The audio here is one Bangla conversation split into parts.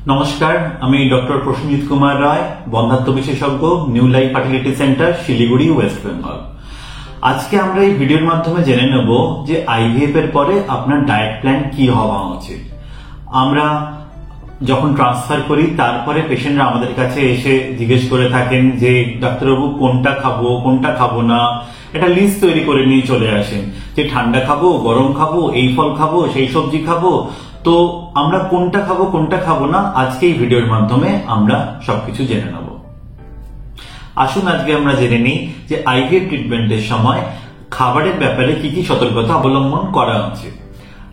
নমস্কার, আমি ডক্টর প্রসেনজিৎ কুমার রায়, বন্ধাত্ব বিশেষজ্ঞ, new life fertility centre, Siliguri, West Bengal. আজকে আমরা এই ভিডিওর মাধ্যমে জেনে নেব যে আইভিএফ এর পরে আপনার ডায়েট প্ল্যান কি হওয়া উচিত। আমরা যখন ট্রান্সফার করি তারপরে পেশেন্টরা আমাদের কাছে এসে জিজ্ঞেস করে থাকেন যে ডাক্তারবাবু কোনটা খাবো কোনটা খাবো না, একটা লিস্ট তৈরি করে নিয়ে চলে আসেন যে ঠান্ডা খাবো, গরম খাবো, এই ফল খাবো, সেই সবজি খাবো। তো আমরা কোনটা খাবো কোনটা খাবো না আজকে এই ভিডিওর মাধ্যমে আমরা সবকিছু জেনে নেব। আসুন আজকে আমরা জেনে নিই যে আইভিএফ ট্রিটমেন্টের সময় খাবারের ব্যাপারে কি কি সতর্কতা অবলম্বন করা উচিত।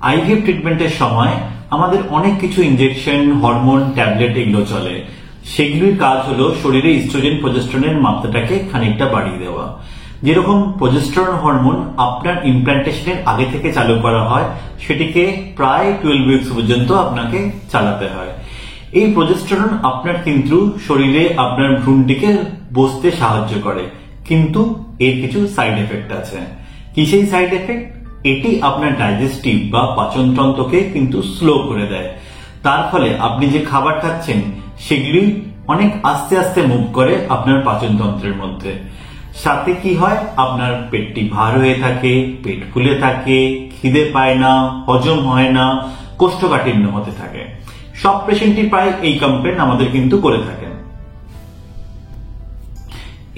আইভিএফ ট্রিটমেন্টের সময় আমাদের অনেক কিছু ইনজেকশন, হরমোন, ট্যাবলেট এগুলো চলে। সেগুলির কাজ হলো শরীরে ইস্ট্রোজেন, প্রজেস্টেরনের মাত্রাটাকে খানিকটা বাড়িয়ে দেওয়া। যেরকম প্রজেস্টেরন হরমোন আপনার ইমপ্ল্যান্টেশনের আগে থেকে চালু করা হয়, সেটিকে প্রায় 12 উইকস পর্যন্ত আপনাকে চালাতে হয়। এই প্রজেস্টেরন আপনার কিন্তু শরীরে আপনার ভ্রূণটিকে বসতে সাহায্য করে, কিন্তু এর কিছু সাইড এফেক্ট আছে। কি সেই সাইড এফেক্ট? এটি আপনার ডাইজেস্টিভ বা পাচনতন্ত্রকে কিন্তু স্লো করে দেয়। তার ফলে আপনি যে খাবার খাচ্ছেন সেগুলি অনেক আস্তে আস্তে মুভ করে আপনার পাচনতন্ত্রের মধ্যে। সাথে কি হয়, আপনার পেটটি ভার হয়ে থাকে, পেট ফুলে থাকে, খিদে পায় না, হজম হয় না, কোষ্ঠকাঠিন্য হতে থাকে। সব পেশেন্টই প্রায় এই কমপ্লেন আমাদের কিন্তু করে থাকেন।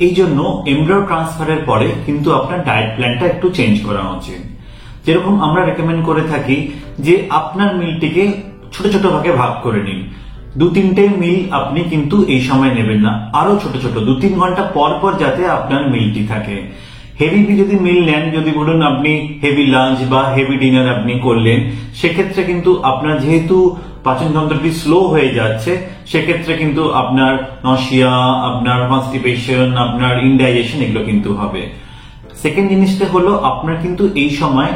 এই জন্য এমব্রায়ো ট্রান্সফারের পরে কিন্তু আপনার ডায়েট প্ল্যানটা একটু চেঞ্জ করা উচিত। যেরকম আমরা রেকমেন্ড করে থাকি যে আপনার মিলটিকে ছোট ছোট ভাগে ভাগ করে নিন। 2-3টে মিল আপনি কিন্তু এই সময় নেবেন না, আরো ছোট ছোট 2-3 ঘন্টা পর পর যাতে আপনার মিলটি থাকে। হেভি যদি মিল নেন, যদি বলুন আপনি হেভি লাঞ্চ বা হেভি ডিনার আপনি করলেন, সেক্ষেত্রে কিন্তু আপনার যেহেতু পাচনতন্ত্রটি স্লো হয়ে যাচ্ছে, সেক্ষেত্রে কিন্তু আপনার নশিয়া, আপনার কনস্টিপেশন, আপনার ইনডাইজেশন এগুলো কিন্তু হবে। সেকেন্ড জিনিসটা হলো আপনার কিন্তু এই সময়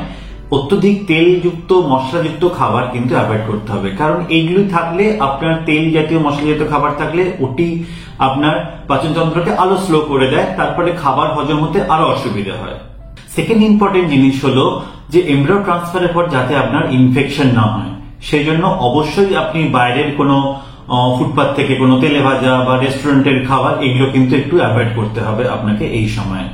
অত্যধিক তেলযুক্ত, মশলাযুক্ত খাবার কিন্তু অ্যাভয়েড করতে হবে। কারণ এইগুলি থাকলে, আপনার তেল জাতীয়, মশলা জাতীয় খাবার থাকলে ওটি আপনার পাচনতন্ত্রকে আরো স্লো করে দেয়, তারপরে খাবার হজম হতে আরো অসুবিধা হয়। সেকেন্ড ইম্পর্টেন্ট জিনিস হলো যে এমব্রায়ো ট্রান্সফারের পর যাতে আপনার ইনফেকশন না হয়, সেই জন্য অবশ্যই আপনি বাইরের কোনো ফুটপাথ থেকে কোনো তেলে ভাজা বা রেস্টুরেন্টের খাবার এগুলো কিন্তু একটু অ্যাভয়েড করতে হবে আপনাকে এই সময়।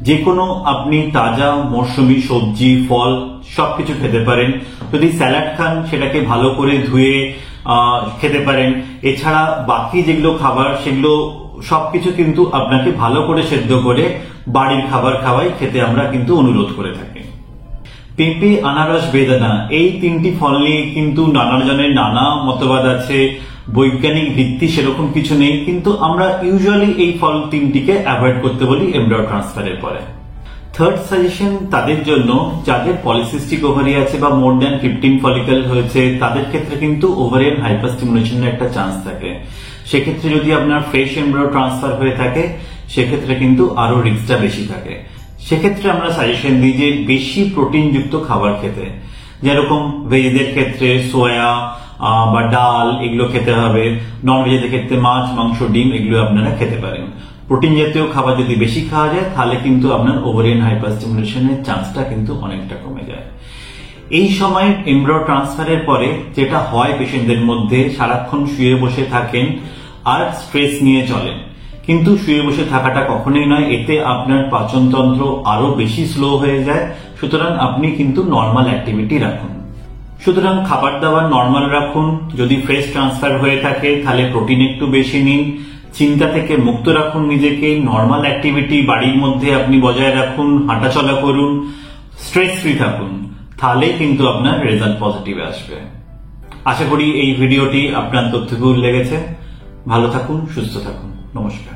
যে কোনো আপনি তাজা মরশুমি সবজি, ফল সবকিছু খেতে পারেন। যদি স্যালাড খান সেটাকে ভালো করে ধুয়ে খেতে পারেন। এছাড়া বাকি যেগুলো খাবার সেগুলো সবকিছু কিন্তু আপনাকে ভালো করে সেদ্ধ করে বাড়ির খাবার খাওয়াই খেতে আমরা কিন্তু অনুরোধ করে থাকি। পেঁপে, আনারস, বেদানা এই 3টি ফল নিয়ে কিন্তু নানাজনের নানা মতবাদ আছে। বৈজ্ঞানিক ভিত্তি সেরকম কিছু নেই, কিন্তু আমরা ইউজুয়ালি এই ফল 3টিকে অ্যাভয়েড করতে বলি এমব্রায়ো ট্রান্সফারের পরে। থার্ড সাজেশন তাদের জন্য যাদের পলিসিস্টিক ওভারি আছে বা মোর দ্যান 15 ফলিকল হয়েছে, তাদের ক্ষেত্রে কিন্তু ওভারিয়ান হাইপারস্টিমুলেশনের একটা চান্স থাকে। সেক্ষেত্রে যদি আপনার ফ্রেশ এমব্রায়ো ট্রান্সফার হয়ে থাকে, সেক্ষেত্রে কিন্তু আরো রিস্কটা বেশি থাকে। সেক্ষেত্রে আমরা সাজেশন দিই যে বেশি প্রোটিনযুক্ত খাবার খেতে। যেরকম ভেজেদের ক্ষেত্রে সোয়া বা ডাল এগুলো খেতে হবে। নন ভেজেদের ক্ষেত্রে মাছ, মাংস, ডিম এগুলো আপনারা খেতে পারেন। প্রোটিন জাতীয় খাবার যদি বেশি খাওয়া যায় তাহলে কিন্তু আপনার ওভারিয়ান হাইপারস্টিমুলেশনের চান্সটা কিন্তু অনেকটা কমে যায়। এই সময় এমব্রায়ো ট্রান্সফারের পরে যেটা হয় পেশেন্টদের মধ্যে, সারাক্ষণ শুয়ে বসে থাকেন আর স্ট্রেস নিয়ে চলেন। কিন্তু শুয়ে বসে থাকাটা কখনোই নয়, এতে আপনার পাচনতন্ত্র আরো বেশি স্লো হয়ে যায়। সুতরাং আপনি কিন্তু নর্মাল অ্যাক্টিভিটি রাখুন। সুতরাং খাবার দাবার নর্মাল রাখুন। যদি ফ্রেশ ট্রান্সফার হয়ে থাকে তাহলে প্রোটিন একটু বেশি নিন। চিন্তা থেকে মুক্ত রাখুন নিজেকে। নর্মাল অ্যাক্টিভিটি বাড়ির মধ্যে আপনি বজায় রাখুন, হাঁটাচলা করুন, স্ট্রেস ফ্রি থাকুন, তাহলে কিন্তু আপনার রেজাল্ট পজিটিভ আসবে। আশা করি এই ভিডিওটি আপনার তথ্যবহুল লেগেছে। ভালো থাকুন, সুস্থ থাকুন। নমস্কার।